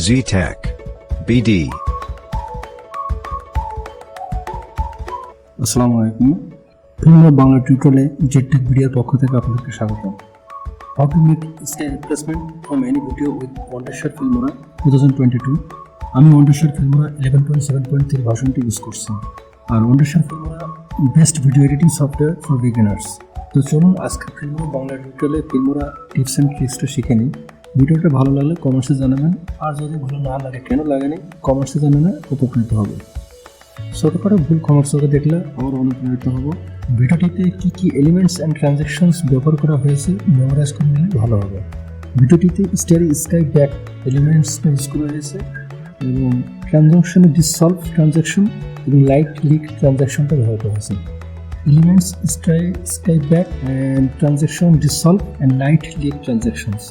Z-Techbd. আসসালামু আলাইকুম। Filmora Bangla টিউটোরিয়ালে Z-Techbd এর পক্ষ থেকে আপনাদেরকে স্বাগত। How to make sky replacement from any video with Wondershare Filmora 2022। আমি Wondershare Filmora 11.7.3 ভার্সনটি ইউজ করছি। আর Wondershare Filmora best video editing software for beginners. তো চলুন আজকে ফিল্মোরা বাংলা টিউটোরিয়ালে ফিল্মোরা টিপস অ্যান্ড ট্রিক্সটা শিখে নিই। ভিডিওটা ভালো লাগলে কমেন্টসে জানাবেন, আর যদি ভালো না লাগে কেন লাগেনি কমেন্টসে জানালে উপকৃত হবে। ছোটখাটো ভুল কমেন্টস করে দেখলে আমরা অনুপ্রাণিত হব। ভিডিওটিতে কী কী এলিমেন্টস অ্যান্ড ট্রানজ্যাকশনস ব্যবহার করা হয়েছে মেমোরাইজ করে নিলে ভালো হবে। ভিডিওটিতে starry sky back elements use করা হয়েছে এবং ট্রানজ্যাকশনে ডিসলভ ট্রানজ্যাকশন এবং লাইট লিক ট্রানজ্যাকশনটা ব্যবহার করা হয়েছে। Elements sky back and transaction dissolve and light leak transactions.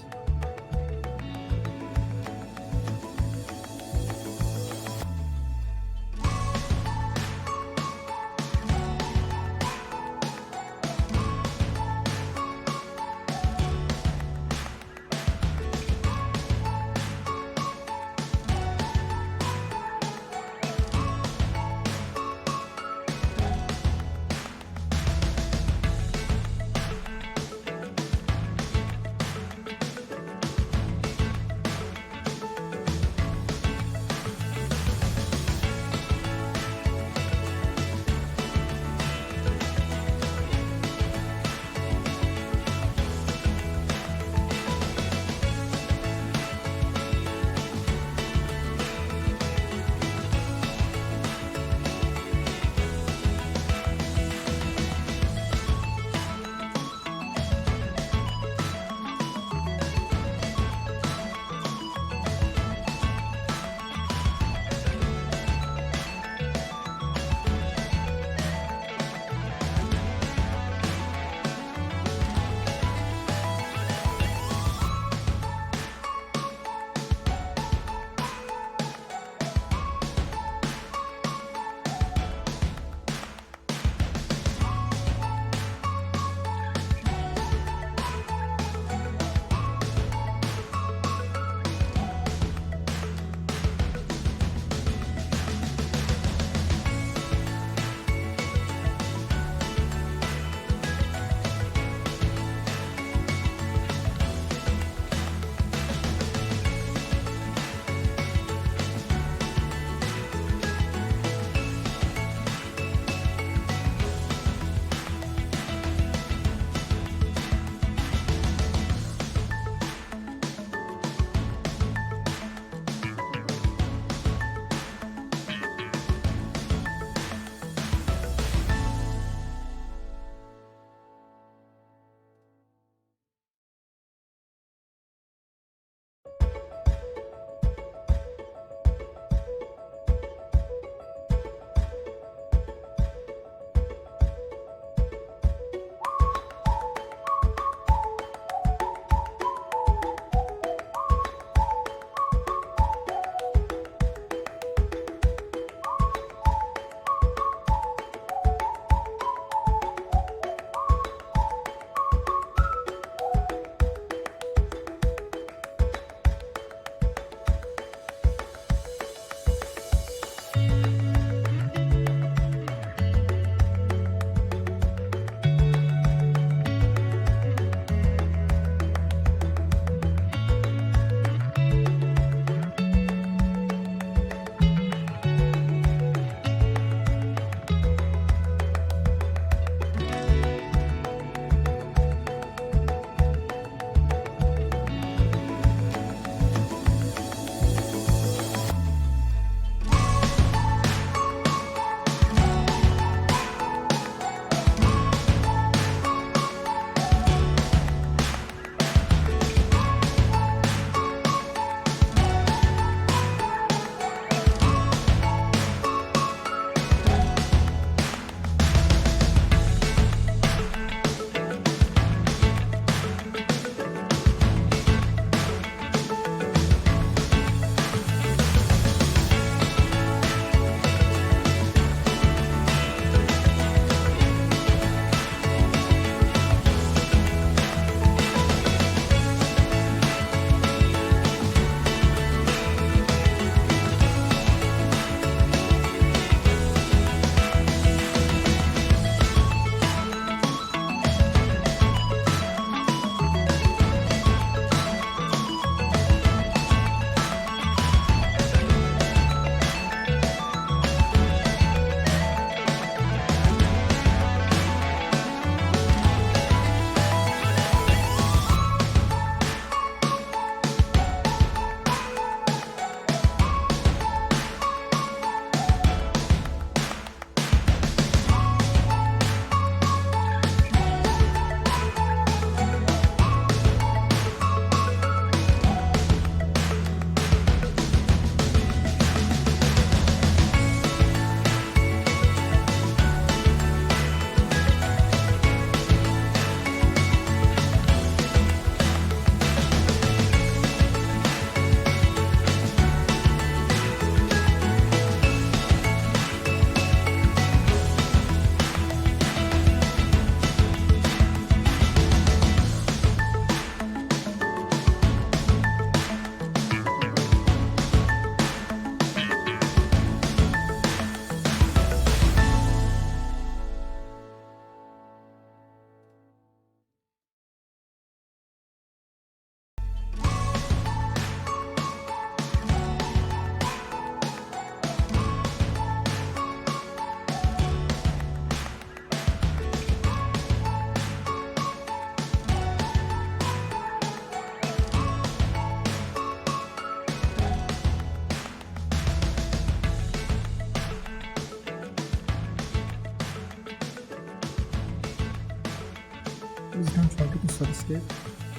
please don't forget to subscribe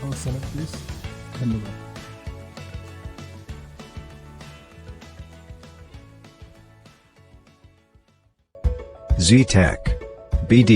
our channel please. ধন্যবাদ। Z-Techbd